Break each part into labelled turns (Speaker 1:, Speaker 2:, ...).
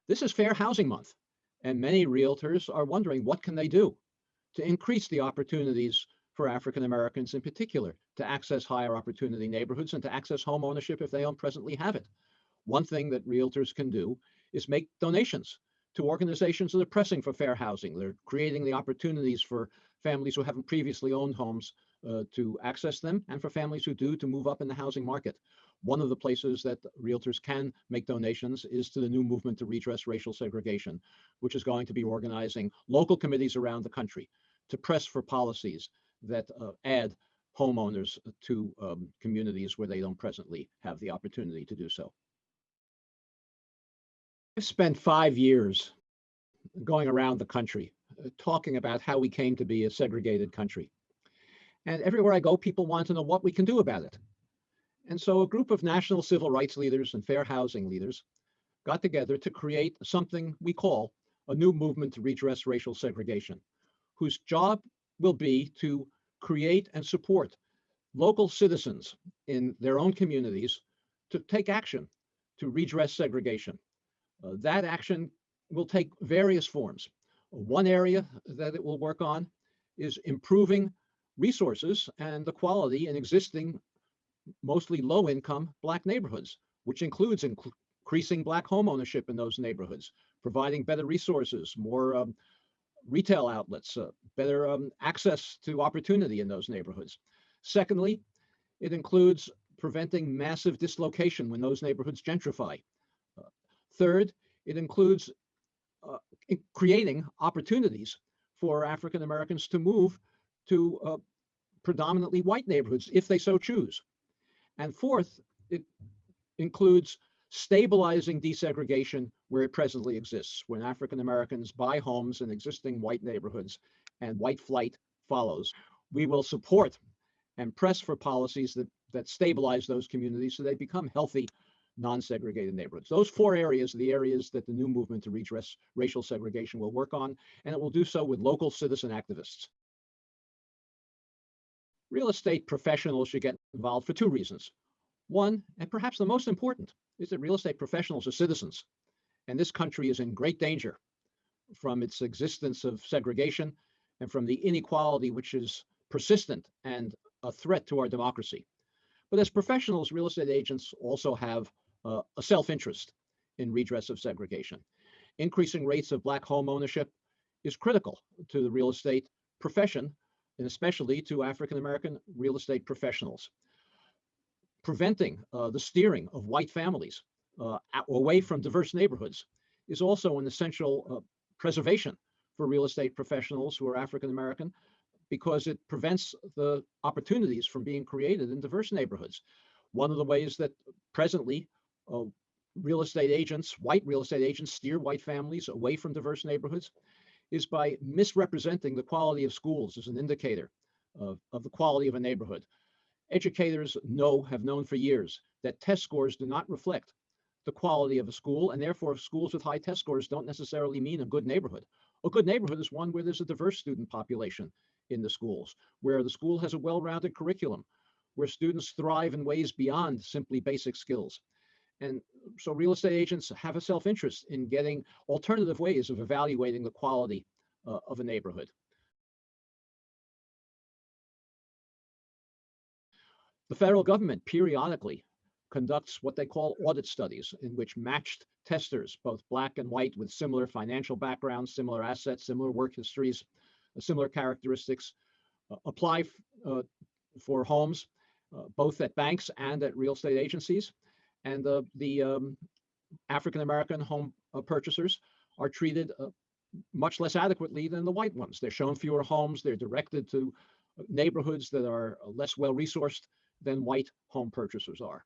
Speaker 1: This is Fair Housing Month, and many realtors are wondering what can they do to increase the opportunities for African Americans in particular to access higher opportunity neighborhoods and to access home ownership if they don't presently have it. One thing that realtors can do is make donations to organizations that are pressing for fair housing. They're creating the opportunities for families who haven't previously owned homes to access them, and for families who do to move up in the housing market. One of the places that realtors can make donations is to the new movement to redress racial segregation, which is going to be organizing local committees around the country to press for policies that add homeowners to communities where they don't presently have the opportunity to do so. I've spent 5 years going around the country talking about how we came to be a segregated country. And everywhere I go, people want to know what we can do about it. And so a group of national civil rights leaders and fair housing leaders got together to create something we call a new movement to redress racial segregation, whose job will be to create and support local citizens in their own communities to take action to redress segregation. That action will take various forms. One area that it will work on is improving resources and the quality in existing, mostly low-income Black neighborhoods, which includes increasing Black home ownership in those neighborhoods, providing better resources, more retail outlets, better access to opportunity in those neighborhoods. Secondly, it includes preventing massive dislocation when those neighborhoods gentrify. Third, it includes creating opportunities for African Americans to move to predominantly white neighborhoods if they so choose. And fourth, it includes stabilizing desegregation where it presently exists, when African Americans buy homes in existing white neighborhoods and white flight follows. We will support and press for policies that stabilize those communities so they become healthy, non-segregated neighborhoods. Those 4 areas are the areas that the new movement to redress racial segregation will work on, and it will do so with local citizen activists. Real estate professionals should get involved for 2 reasons. One, and perhaps the most important, is that real estate professionals are citizens, and this country is in great danger from its existence of segregation and from the inequality which is persistent and a threat to our democracy. But as professionals, real estate agents also have a self-interest in redress of segregation. Increasing rates of Black home ownership is critical to the real estate profession, and especially to African American real estate professionals. Preventing the steering of white families away from diverse neighborhoods is also an essential preservation for real estate professionals who are African American, because it prevents the opportunities from being created in diverse neighborhoods. One of the ways that presently real estate agents, white real estate agents, steer white families away from diverse neighborhoods is by misrepresenting the quality of schools as an indicator of the quality of a neighborhood. Educators have known for years that test scores do not reflect the quality of a school, and therefore schools with high test scores don't necessarily mean a good neighborhood. A good neighborhood is one where there's a diverse student population in the schools, where the school has a well-rounded curriculum, where students thrive in ways beyond simply basic skills. And so real estate agents have a self-interest in getting alternative ways of evaluating the quality of a neighborhood. The federal government periodically conducts what they call audit studies, in which matched testers, both Black and white with similar financial backgrounds, similar assets, similar work histories, similar characteristics, apply for homes, both at banks and at real estate agencies. And the African American home purchasers are treated much less adequately than the white ones. They're shown fewer homes. They're directed to neighborhoods that are less well-resourced than white home purchasers are.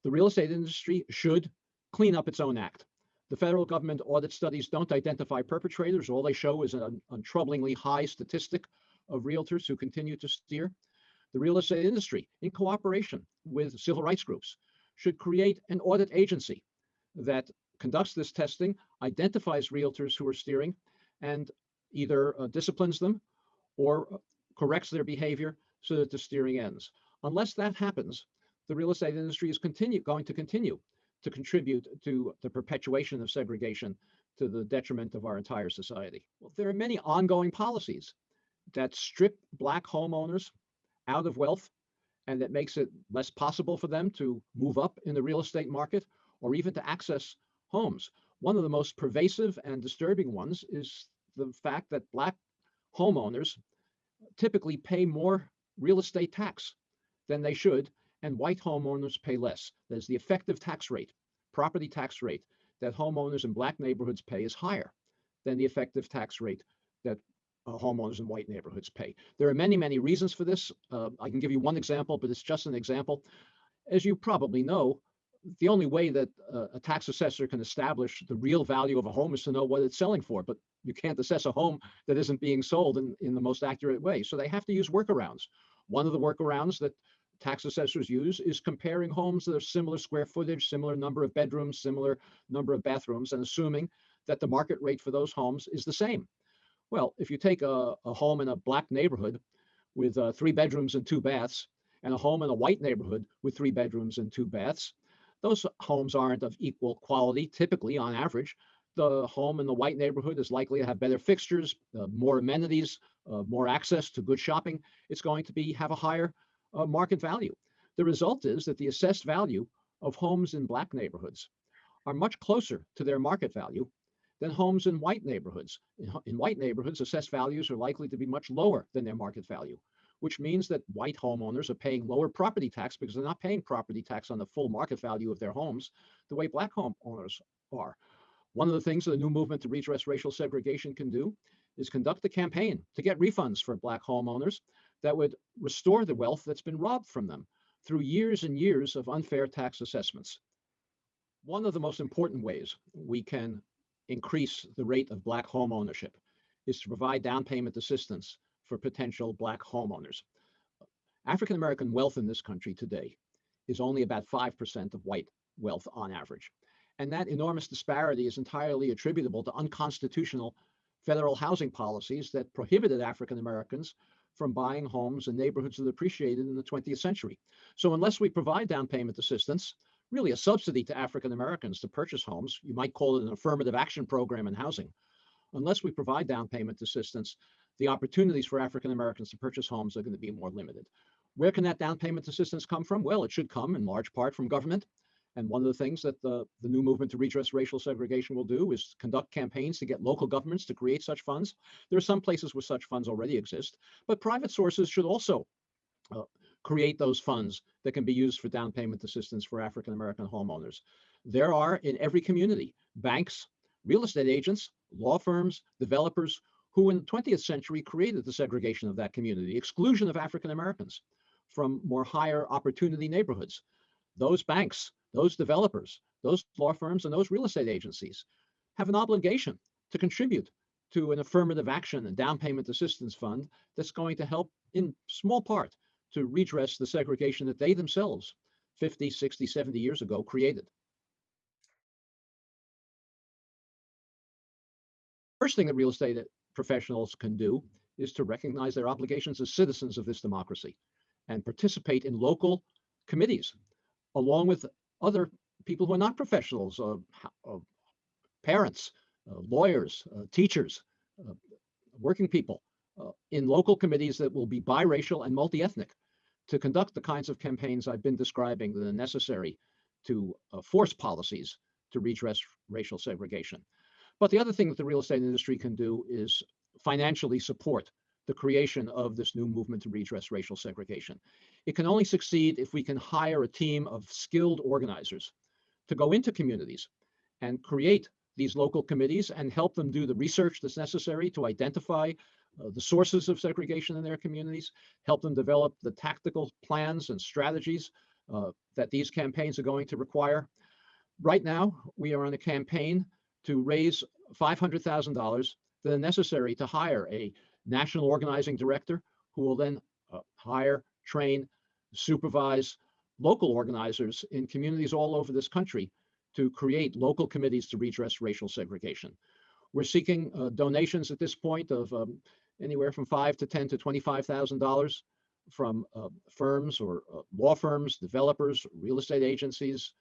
Speaker 1: The real estate industry should clean up its own act. The federal government audit studies don't identify perpetrators. All they show is a troublingly high statistic of realtors who continue to steer. The real estate industry, in cooperation with civil rights groups, should create an audit agency that conducts this testing, identifies realtors who are steering, and either disciplines them or corrects their behavior so that the steering ends. Unless that happens, the real estate industry is going to continue to contribute to the perpetuation of segregation to the detriment of our entire society. Well, there are many ongoing policies that strip Black homeowners out of wealth and that makes it less possible for them to move up in the real estate market or even to access homes. One of the most pervasive and disturbing ones is the fact that Black homeowners typically pay more real estate tax than they should, and white homeowners pay less. There's the effective tax rate, property tax rate that homeowners in Black neighborhoods pay is higher than the effective tax rate that homeowners in white neighborhoods pay. There are many, many reasons for this. I can give you one example, but it's just an example. As you probably know, the only way that a tax assessor can establish the real value of a home is to know what it's selling for, but you can't assess a home that isn't being sold in the most accurate way. So they have to use workarounds. One of the workarounds that tax assessors use is comparing homes that are similar square footage, similar number of bedrooms, similar number of bathrooms, and assuming that the market rate for those homes is the same. Well, if you take a home in a Black neighborhood with 3 bedrooms and 2 baths, and a home in a white neighborhood with 3 bedrooms and 2 baths, those homes aren't of equal quality. Typically, on average, the home in the white neighborhood is likely to have better fixtures, more amenities, more access to good shopping. It's going to have a higher market value. The result is that the assessed value of homes in Black neighborhoods are much closer to their market value than homes in white neighborhoods. In white neighborhoods, assessed values are likely to be much lower than their market value, which means that white homeowners are paying lower property tax because they're not paying property tax on the full market value of their homes the way Black homeowners are. One of the things that the new movement to redress racial segregation can do is conduct a campaign to get refunds for Black homeowners that would restore the wealth that's been robbed from them through years and years of unfair tax assessments. One of the most important ways we can increase the rate of Black home ownership is to provide down payment assistance for potential Black homeowners. African American wealth in this country today is only about 5% of white wealth on average. And that enormous disparity is entirely attributable to unconstitutional federal housing policies that prohibited African Americans from buying homes in neighborhoods that appreciated in the 20th century. So unless we provide down payment assistance, really a subsidy to African Americans to purchase homes, you might call it an affirmative action program in housing, unless we provide down payment assistance, the opportunities for African Americans to purchase homes are going to be more limited. Where can that down payment assistance come from? Well, it should come in large part from government. And one of the things that the new movement to redress racial segregation will do is conduct campaigns to get local governments to create such funds. There are some places where such funds already exist, but private sources should also create those funds that can be used for down payment assistance for African American homeowners. There are in every community banks, real estate agents, law firms, developers who in the 20th century created the segregation of that community, exclusion of African Americans from more higher opportunity neighborhoods. Those banks, those developers, those law firms, and those real estate agencies have an obligation to contribute to an affirmative action and down payment assistance fund that's going to help in small part to redress the segregation that they themselves 50, 60, 70 years ago created. First thing that real estate professionals can do is to recognize their obligations as citizens of this democracy and participate in local committees along with other people who are not professionals, parents, lawyers, teachers, working people in local committees that will be biracial and multi-ethnic to conduct the kinds of campaigns I've been describing that are necessary to force policies to redress racial segregation. But the other thing that the real estate industry can do is financially support the creation of this new movement to redress racial segregation. It can only succeed if we can hire a team of skilled organizers to go into communities and create these local committees and help them do the research that's necessary to identify the sources of segregation in their communities, help them develop the tactical plans and strategies that these campaigns are going to require. Right now, we are on a campaign to raise $500,000 that are necessary to hire a national organizing director who will then hire, train, supervise local organizers in communities all over this country to create local committees to redress racial segregation. We're seeking donations at this point of anywhere from $5,000 to $10,000 to $25,000 from firms or law firms, developers, real estate agencies,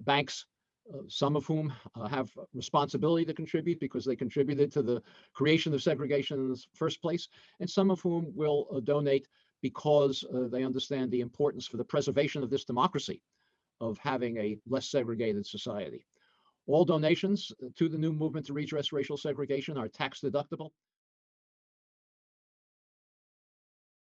Speaker 1: Banks, some of whom have responsibility to contribute because they contributed to the creation of segregation in the first place, and some of whom will donate because they understand the importance for the preservation of this democracy of having a less segregated society. All donations to the new movement to redress racial segregation are tax deductible.